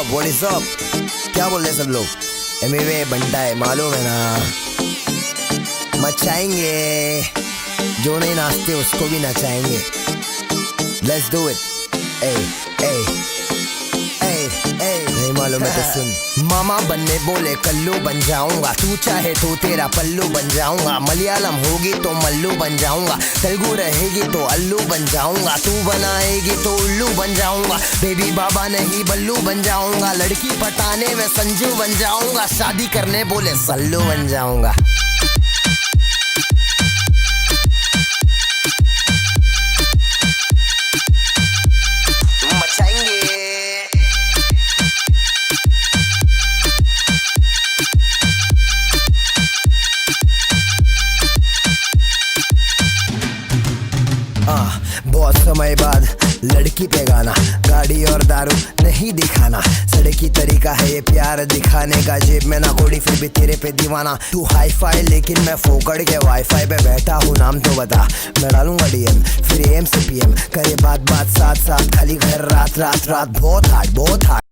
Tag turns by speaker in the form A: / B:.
A: What is up? क्या बोल रहे सब लोग? एमवे बनता है, मालूम है ना। मचाएंगे, जो नहीं नाचते उसको भी नचाएंगे। Let's do it. नहीं मालूम है तो सुन। मामा बनने बोले कल्लू बन जाऊंगा, तू चाहे तो तेरा पल्लू बन जाऊंगा। मलयालम होगी तो मल्लू बन जाऊंगा, तेलुगु रहेगी तो अल्लू बन जाऊंगा। तू बनाएगी तो उल्लू बन जाऊंगा, बेबी बाबा नहीं बल्लू बन जाऊंगा। लड़की पटाने में संजू बन जाऊंगा, शादी करने बोले सल्लू बन जाऊंगा। बहुत समय बाद लड़की पे गाना, गाड़ी और दारू नहीं दिखाना। सड़की तरीका है ये प्यार दिखाने का, जेब में ना कोड़ी फिर भी तेरे पे दीवाना। तू हाई फाई लेकिन मैं फोकड़ के वाईफाई पे बैठा हूँ, नाम तो बता। मैं डालूंगा डीएम फिर एम से पीएम, करे बात बात साथ साथ, खाली घर रात रात रात। बहुत हार्ड